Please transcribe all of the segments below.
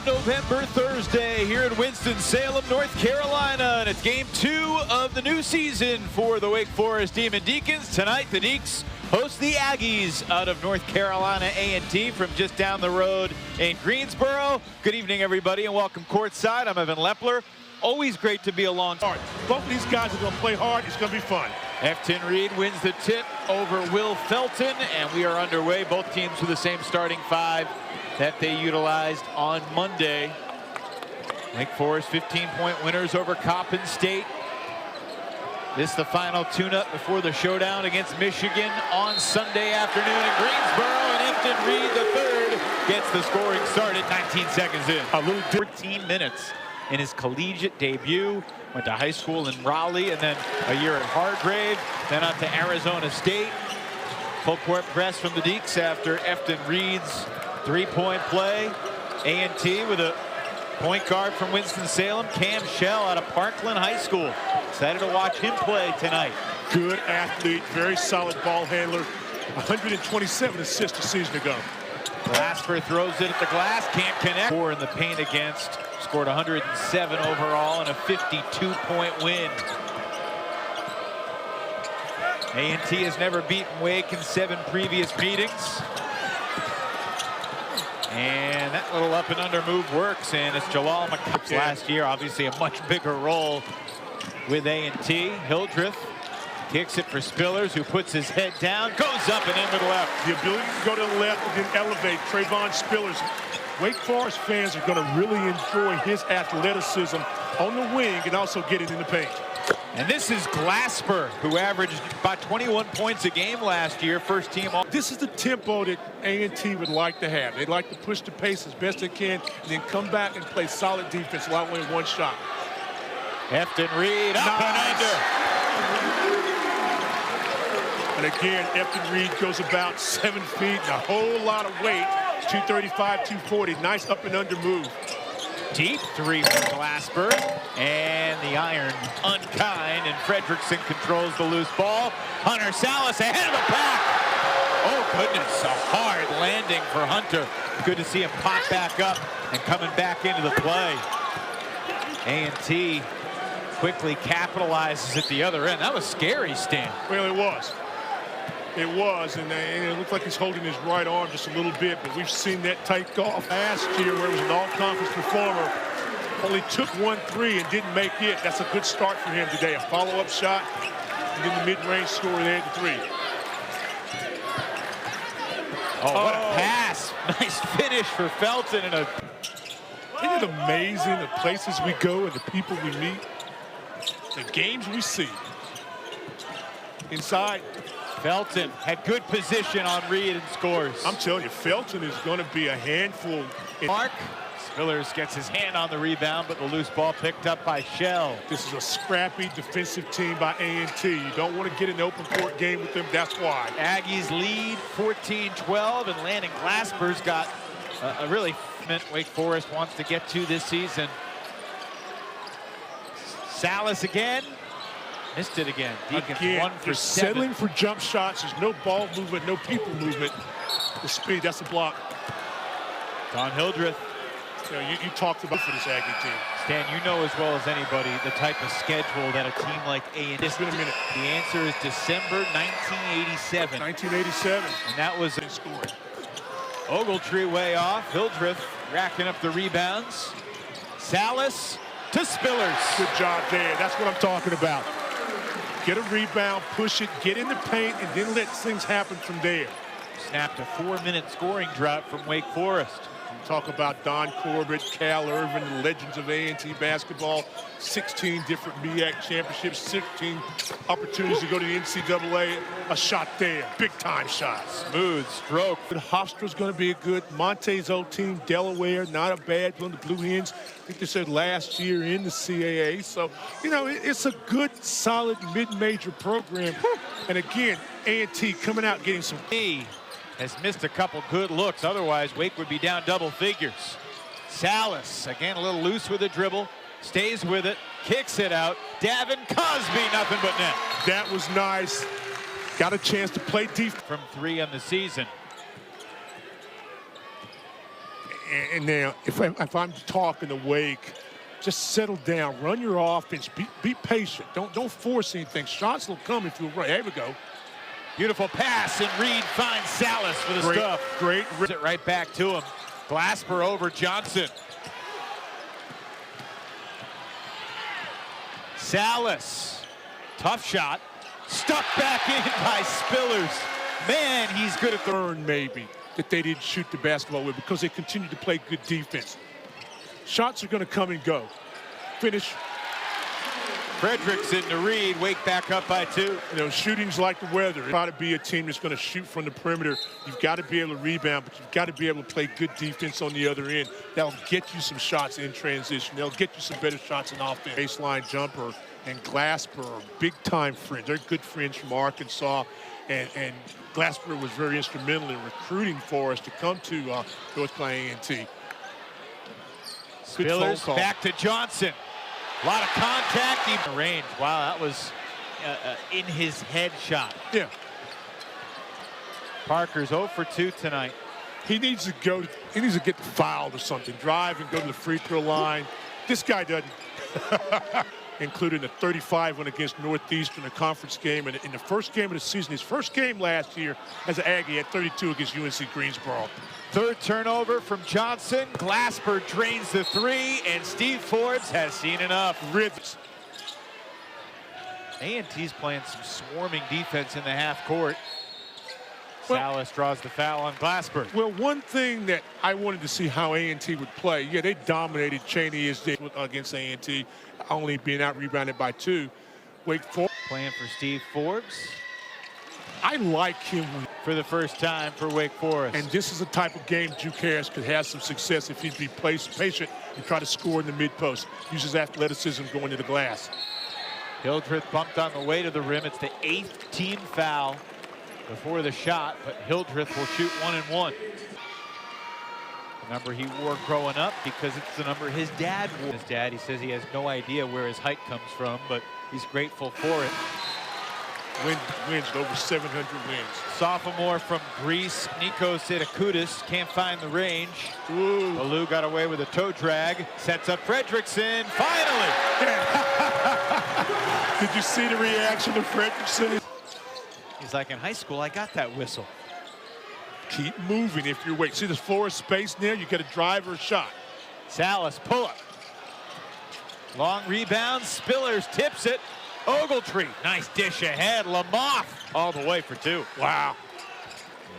November Thursday here in Winston-Salem, North Carolina, and it's game 2 of the new season for the Wake Forest Demon Deacons. Tonight, the Deacs host the Aggies out of North Carolina A&T from just down the road in Greensboro. Good evening, everybody, and welcome courtside. I'm Evan Lepler. Always great to be along. Both of these guys are going to play hard. It's going to be fun. Efton Reed wins the tip over Will Felton, and we are underway. Both teams with the same starting 5 that they utilized on Monday. Wake Forest 15-point winners over Coppin State. This is the final tune-up before the showdown against Michigan on Sunday afternoon in Greensboro, and Efton Reed III gets the scoring started 19 seconds in. A little 14 minutes in his collegiate debut. Went to high school in Raleigh and then a year at Hargrave, then up to Arizona State. Full court press from the Deacs after Efton Reed's three-point play. A&T with a point guard from Winston-Salem, Cam Shell out of Parkland High School. Excited to watch him play tonight. Good athlete, very solid ball handler. 127 assists a season ago. Glasper throws it at the glass, can't connect. 4 in the paint against, scored 107 overall and a 52-point win. A&T has never beaten Wake in 7 previous meetings. And that little up and under move works, and it's Jalal McCoy last year, obviously a much bigger role with A&T. Hildreth kicks it for Spillers, who puts his head down, goes up and in with the left. The ability to go to the left and then elevate Trayvon Spillers. Wake Forest fans are going to really enjoy his athleticism on the wing and also get it in the paint. And this is Glasper, who averaged about 21 points a game last year, first team. This is the tempo that A&T would like to have. They'd like to push the pace as best they can and then come back and play solid defense while only one shot. Efton Reed up and under. And again, Efton Reed goes about 7 feet and a whole lot of weight. 235, 240. Nice up and under move. Deep three from Glasper, and the iron unkind, and Fredrickson controls the loose ball. Hunter Salas ahead of the pack. Oh goodness, a hard landing for Hunter. Good to see him pop back up and coming back into the play. A&T quickly capitalizes at the other end. That was scary, Stan. Well, it was. It was, and it looked like he's holding his right arm just a little bit, but we've seen that take off last year where it was an all-conference performer. Only took 1-3 and didn't make it. That's a good start for him today. A follow-up shot, and then the mid-range score there at the 3. Oh, what a pass. Nice finish for Felton. And Isn't it amazing the places we go and the people we meet, the games we see? Inside. Felton had good position on Reed and scores. I'm telling you, Felton is going to be a handful. Mark Spillers gets his hand on the rebound, but the loose ball picked up by Shell. This is a scrappy defensive team by A&T. You don't want to get in an open court game with them. That's why. Aggies lead 14-12, and Landon Glasper's got a really Wake Forest wants to get to this season. Salas again. Missed it again. Deacons 1 for 7. Settling for jump shots. There's no ball movement, no people movement. The speed, that's a block. Don Hildreth. You know, you talked about for this Aggie team. Stan, you know as well as anybody the type of schedule that a team like A&T. It's been a minute. The answer is December 1987. 1987. And that was scoring. Ogletree way off. Hildreth racking up the rebounds. Salas to Spillers. Good job there. That's what I'm talking about. Get a rebound, push it, get in the paint, and then let things happen from there. Snapped a 4-minute scoring drought from Wake Forest. Talk about Don Corbett, Cal Irvin, the legends of A&T basketball. 16 different MEAC championships, 16 opportunities to go to the NCAA. A shot there, big-time shot. Smooth stroke. Hofstra's going to be a good Monte's old team, Delaware, not a bad one. The Blue Hens, I think they said last year in the CAA. So, you know, it's a good, solid mid-major program. And again, A&T coming out getting some. He has missed a couple good looks. Otherwise, Wake would be down double figures. Salas, again, a little loose with a dribble. Stays with it, kicks it out. Davin Cosby, nothing but net. That was nice. Got a chance to play deep. From 3 on the season. And now, if I'm talking to Wake, just settle down, run your offense, be patient. Don't force anything. Shots will come if you run. There we go. Beautiful pass, and Reed finds Salas for the stuff. Great. It right back to him. Glasper over Johnson. Salas, tough shot. Stuck back in by Spillers. Man, he's good at the earn maybe that they didn't shoot the basketball with because they continue to play good defense. Shots are going to come and go. Finish. Fredrickson to Reed. Wake back up by 2. You know, shooting's like the weather. You've got to be a team that's going to shoot from the perimeter. You've got to be able to rebound, but you've got to be able to play good defense on the other end. That'll get you some shots in transition. They'll get you some better shots in offense. Baseline jumper and Glasper are big-time friends. They're good friends from Arkansas, and Glasper was very instrumental in recruiting for us to come to North Carolina A&T. Spillers back to Johnson. A lot of contact, even range. Wow, that was in his head shot. Yeah. Parker's 0 for 2 tonight. He needs to get fouled or something. Drive and go to the free throw line. This guy doesn't. Including a 35 win against Northeastern, a conference game. And in the first game of the season, his first game last year as an Aggie, had 32 against UNC Greensboro. Third turnover from Johnson. Glasper drains the 3, and Steve Forbes has seen enough. Rhythms. A&T's playing some swarming defense in the half court. Salas draws the foul on Glasper. Well, one thing that I wanted to see how A&T would play, yeah, they dominated Cheney against A&T, only being out-rebounded by 2. Wake Forest. Playing for Steve Forbes. I like him. For the first time for Wake Forest. And this is the type of game Duke Harris could have some success if he'd be patient and try to score in the mid-post. Uses athleticism going to the glass. Hildreth bumped on the way to the rim. It's the 8th team foul before the shot, but Hildreth will shoot 1 and 1. The number he wore growing up because it's the number his dad wore. His dad, he says he has no idea where his height comes from, but he's grateful for it. Wins over 700 wins. Sophomore from Greece, Nikos Sitakoutis, can't find the range. Ooh. Baloo got away with a toe drag, sets up Fredrickson, finally! Did you see the reaction of Fredrickson? He's like, in high school, I got that whistle. Keep moving if you're Wake. See this floor is space now? You get a drive or a shot. Salas, pull up. Long rebound, Spillers tips it. Ogletree, nice dish ahead. Lamoth all the way for 2. Wow.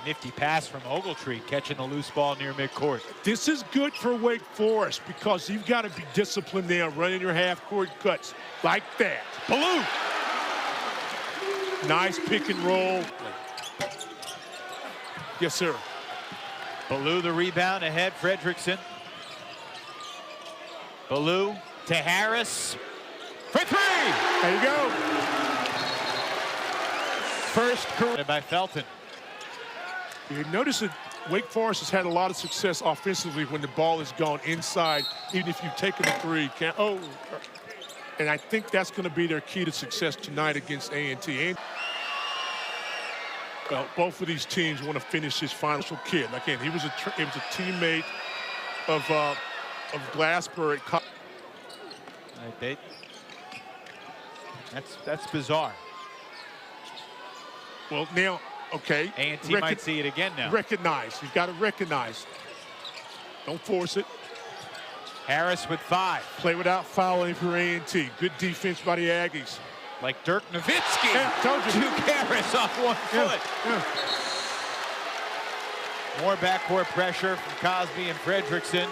A nifty pass from Ogletree, catching the loose ball near midcourt. This is good for Wake Forest because you've got to be disciplined now, running your half-court cuts like that. Baloo. Nice pick and roll. Yes, sir. Baloo the rebound ahead, Fredrickson. Baloo to Harris. For 3! There you go. First career by Felton. You notice that Wake Forest has had a lot of success offensively when the ball has gone inside, even if you've taken a 3. And I think that's going to be their key to success tonight against A&T. Well, both of these teams want to finish this final kid. Again, he was a teammate of Glasper at college. That's bizarre. Well, now, okay. A&T might see it again now. Recognize. You've got to recognize. Don't force it. Harris with 5. Play without fouling for A&T. Good defense by the Aggies. Like Dirk Nowitzki. Yeah, told you. Duke Harris off 1 foot. Yeah. More backcourt pressure from Cosby and Fredrickson.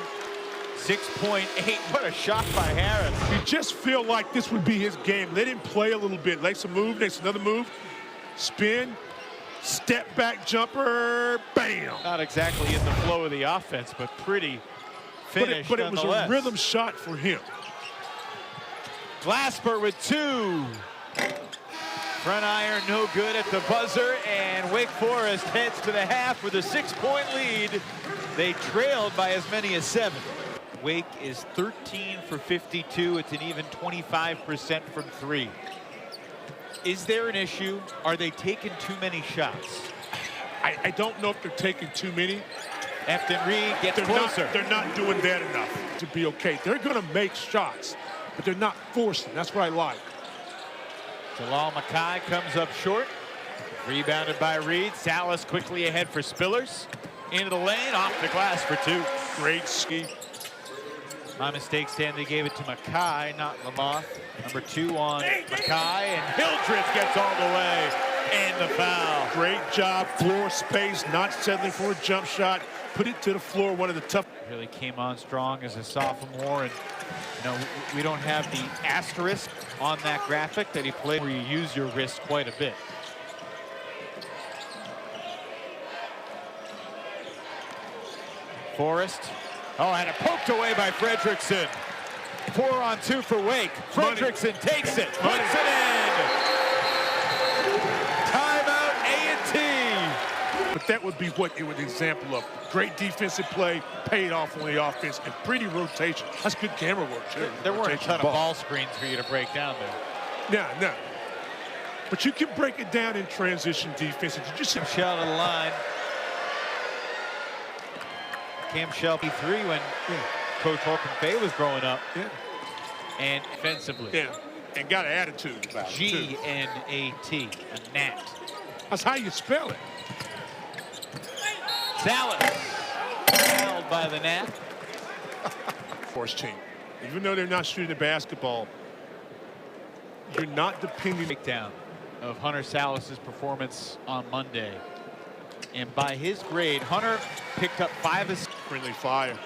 6.8. What a shot by Harris. You just feel like this would be his game. Let him play a little bit. Makes a move, makes another move. Spin. Step back jumper. Bam. Not exactly in the flow of the offense, but pretty finish. But it was a rhythm shot for him. Glasper with 2. Front iron no good at the buzzer, and Wake Forest heads to the half with a 6-point lead. They trailed by as many as 7. Wake is 13 for 52. It's an even 25% from 3. Is there an issue? Are they taking too many shots? I don't know if they're taking too many. Efton Reed gets closer. They're not doing that enough to be okay. They're going to make shots, but they're not forcing. That's what I like. Jalal Mackay comes up short. Rebounded by Reed. Salas quickly ahead for Spillers. Into the lane, off the glass for two. Great ski. My mistake, Stanley gave it to Mackay, not Lamoth. Number 2 on Mackay, and Hildreth gets all the way. And the foul. Great job, floor space, not settling for a jump shot. Put it to the floor, one of the tough. Really came on strong as a sophomore, and we don't have the asterisk on that graphic that he played where you use your wrist quite a bit. Forrest. Oh, and it poked away by Fredrickson. 4-on-2 for Wake. Fredrickson takes it, puts it in. Timeout A&T. But that would be what it was an example of. Great defensive play, paid off on the offense, and pretty rotation. That's good camera work, too. There weren't a ton of ball screens for you to break down there. No. But you can break it down in transition defense. You just Shell to the line. Cam Shelby 3 when Coach Holcomb Fay was growing up. Yeah. And defensively. Yeah. And got an attitude about it, G-N-A-T, a gnat. That's how you spell it. Salas held by the gnat. Force team. Even though they're not shooting the basketball, you're not depending. Breakdown of Hunter Salas's performance on Monday. And by his grade, Hunter picked up 5 assists. Friendly fire.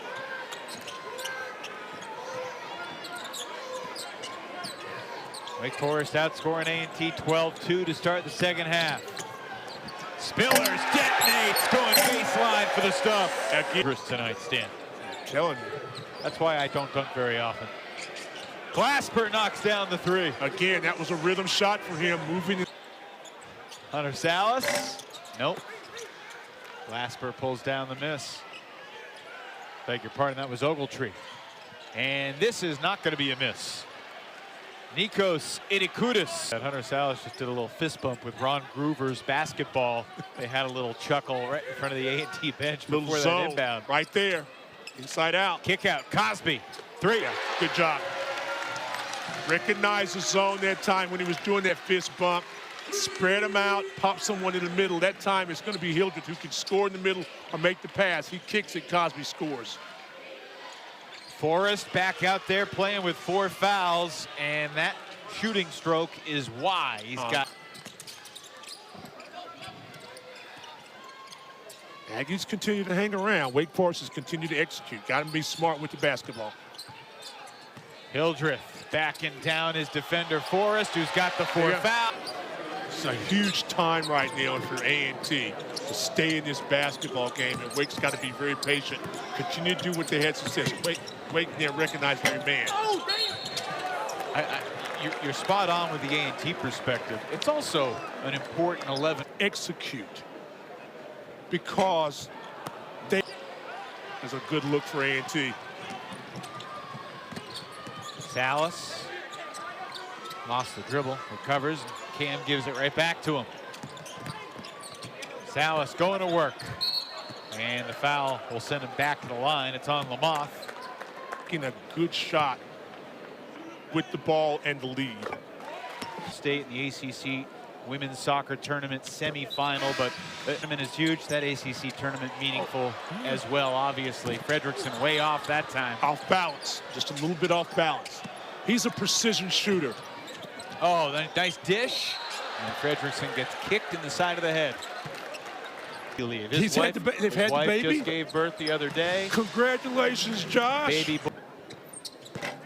Wake Forest outscoring A&T 12-2 to start the second half. Spillers detonates, going baseline for the stuff. Tonight, Stan. I'm telling you. That's why I don't dunk very often. Glasper knocks down the 3. Again, that was a rhythm shot for him, moving. Hunter Salas. Nope. Glasper pulls down the miss. Beg your pardon, that was Ogletree. And this is not going to be a miss. Nikos Idikudis. Hunter Salas just did a little fist bump with Ron Groover's basketball. They had a little chuckle right in front of the A&T bench before that inbound. Right there, inside out. Kick out, Cosby, 3. Yeah, good job. Recognized the zone that time when he was doing that fist bump. Spread him out, pop someone in the middle. That time it's going to be Hildreth who can score in the middle or make the pass. He kicks it, Cosby scores. Forrest back out there playing with 4 fouls, and that shooting stroke is why he's got. Aggies continue to hang around. Wake Forest has continued to execute. Got to be smart with the basketball. Hildreth backing down his defender Forrest, who's got the 4 foul. It's a huge time right now for A&T to stay in this basketball game, and Wake's got to be very patient. Continue to do what they had success. Wake now recognize their man. You're spot on with the A&T perspective. It's also an important 11. Execute, because they is a good look for A&T. Salas lost the dribble, recovers. Cam gives it right back to him. Salas going to work. And the foul will send him back to the line. It's on Lamoth. Getting a good shot with the ball and the lead. State in the ACC Women's Soccer Tournament semifinal, but the tournament is huge. That ACC tournament meaningful as well, obviously. Fredrickson way off that time. Off balance, just a little bit off balance. He's a precision shooter. Oh, nice dish. And Fredrickson gets kicked in the side of the head. They've had the baby. Just gave birth the other day. Congratulations, Josh. Baby.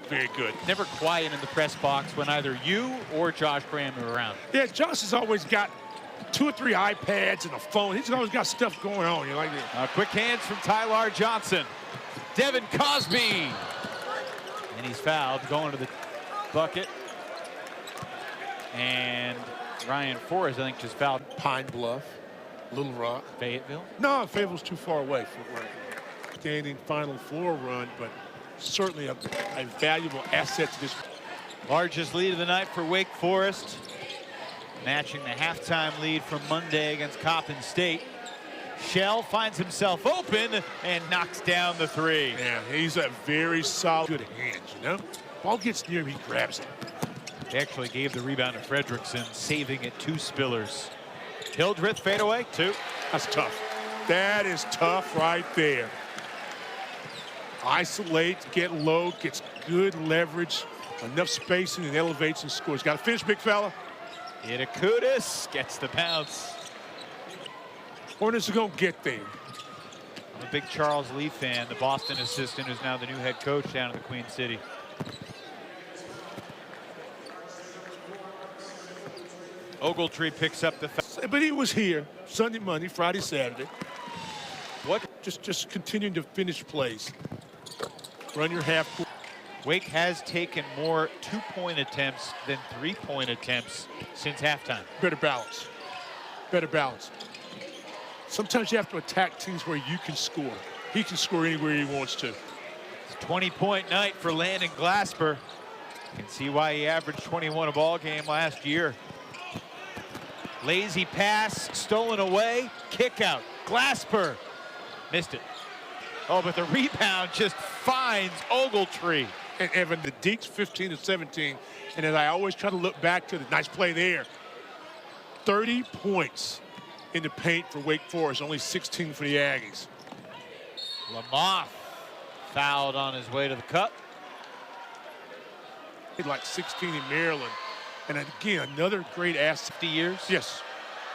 Very good. Never quiet in the press box when either you or Josh Graham are around. Yeah, Josh has always got 2 or 3 iPads and a phone. He's always got stuff going on. You like it? Quick hands from Tyler Johnson. Devin Cosby. And he's fouled, going to the bucket. And Ryan Forrest, I think, just fouled. Pine Bluff, Little Rock. Fayetteville? No, Fayetteville's too far away for right. Standing Final Four run, but certainly a valuable asset to this. Largest lead of the night for Wake Forest, matching the halftime lead from Monday against Coppin State. Shell finds himself open and knocks down the three. Yeah, he's a very solid, good hands, you know? Ball gets near him, he grabs it. They actually gave the rebound to Fredrickson, saving it to Spillers. Hildreth fadeaway, 2. That's tough. That is tough right there. Isolates, get low, gets good leverage, enough spacing, and elevates and scores. Got to finish, big fella. Itakutis gets the bounce. Hornets are going to get there. I'm a big Charles Lee fan, the Boston assistant who's now the new head coach down in the Queen City. Ogletree picks up the foul. But he was here Sunday, Monday, Friday, Saturday. What? Just continuing to finish plays. Run your half court. Wake has taken more 2-point attempts than 3-point attempts since halftime. Better balance. Better balance. Sometimes you have to attack teams where you can score. He can score anywhere he wants to. It's a 20-point night for Landon Glasper. You can see why he averaged 21 a ball game last year. Lazy pass, stolen away, kick out. Glasper missed it. Oh, but the rebound just finds Ogletree. And Evan, the Deeks 15 to 17. And as I always try to look back to the nice play there, 30 points in the paint for Wake Forest, only 16 for the Aggies. Lamothe fouled on his way to the cup. Like 16 in Maryland. And again, another great asset. 50 years? Yes,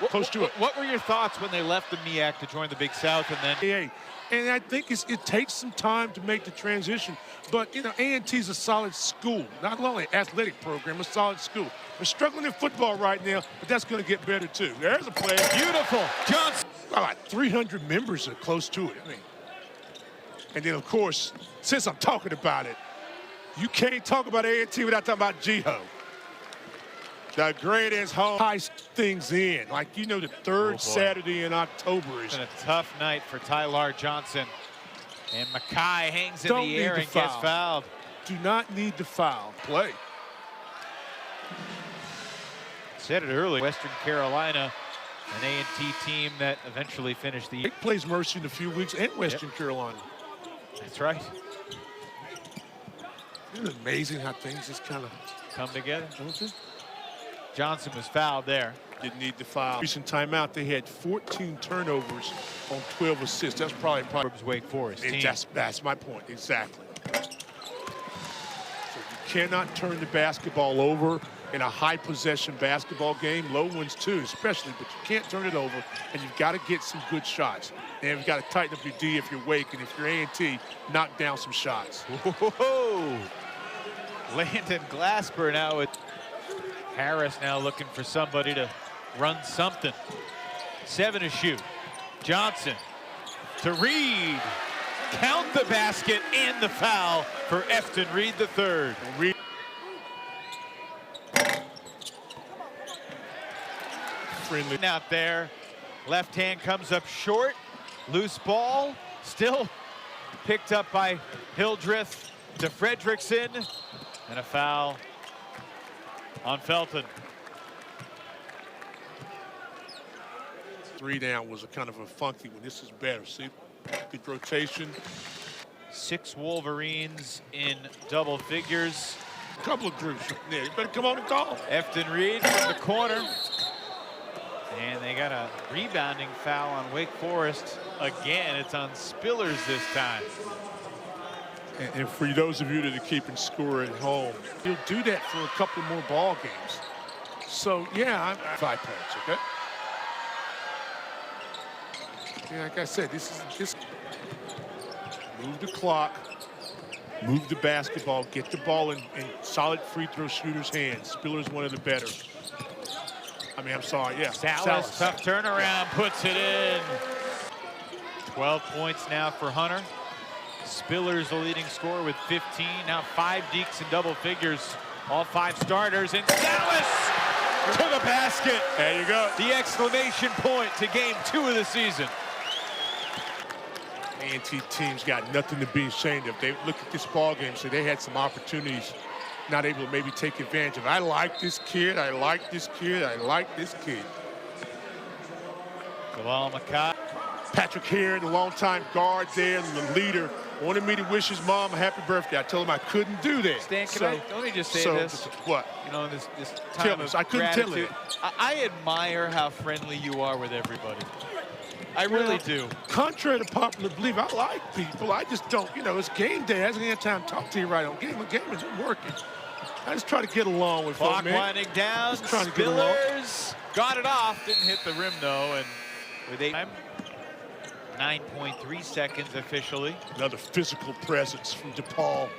close to it. What were your thoughts when they left the MEAC to join the Big South and then? Yeah, and I think it takes some time to make the transition. But, you know, A&T's a solid school, not only athletic program, a solid school. We're struggling in football right now, but that's going to get better, too. There's a play. Beautiful. Johnson. Well, like 300 members are close to it. I mean, and then, of course, since I'm talking about it, you can't talk about A&T without talking about Jiho. The greatest home ties things in. Like, you know, the third Saturday in October is been a tough night for Tyler Johnson. And Mackay hangs in the air and gets fouled. Do not need to foul. Play. Said it earlier. Western Carolina, an A&T team that eventually finished the year. Wake plays Mercy in a few weeks, and Western Carolina. That's right. Isn't it amazing how things just kind of come together? Johnson was fouled there. Didn't need the foul. Recent timeout, they had 14 turnovers on 12 assists. That's probably Wake Forest. That's my point, exactly. So you cannot turn the basketball over in a high possession basketball game. Low ones too, especially, but you can't turn it over, and you've got to get some good shots. And you've got to tighten up your D if you're Wake, and if you're A&T, knock down some shots. Whoa. Landon Glasper now with Harris now looking for somebody to run something. 7 to shoot. Johnson to Reed. Count the basket and the foul for Efton Reed III. Reed. Friendly out there. Left hand comes up short. Loose ball. Still picked up by Hildreth to Fredrickson. And a foul on Felton. 3 down was a kind of a funky one. This is better. See, good rotation. 6 Wolverines in double figures. A couple of groups. Yeah, you better come on and call. Efton Reed from the corner. And they got a rebounding foul on Wake Forest. Again, it's on Spillers this time. And for those of you that are keeping score at home, you'll do that for a couple more ball games. So, yeah, 5 points, okay? Yeah, like I said, this is just move the clock, move the basketball, get the ball in solid free throw shooters' hands. Spiller's one of the better. I mean, I'm sorry, yeah. Salas, tough turnaround, puts it in. 12 points now for Hunter. Spillers the leading scorer with 15. Now 5 Deeks in double figures. All 5 starters. And Salas to the basket. There you go. The exclamation point to game 2 of the season. A&T team's got nothing to be ashamed of. They look at this ball game, so they had some opportunities, not able to maybe take advantage of. I like this kid. I like this kid. I like this kid. Bilal Mackay. Patrick Heron, the longtime guard there, and the leader, wanted me to wish his mom a happy birthday. I told him I couldn't do that. Stan, let me just say this. What? You know, this time Tell of us. I couldn't tell gratitude, it. I admire how friendly you are with everybody. I really do. Contrary to popular belief, I like people. I just don't, you know, it's game day. I hasn't had time to talk to you right on. Game isn't working. I just try to get along with folks, Clock man. winding down. Just trying to get along. Spillers got it off. Didn't hit the rim, though. And with 9.3 seconds officially. Another physical presence from DePaul.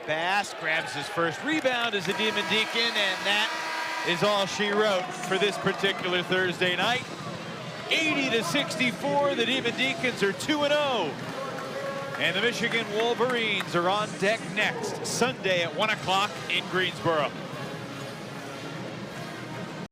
Bass grabs his first rebound as a Demon Deacon, and that is all she wrote for this particular Thursday night. 80-64, the Demon Deacons are 2-0. And the Michigan Wolverines are on deck next Sunday at 1 o'clock in Greensboro.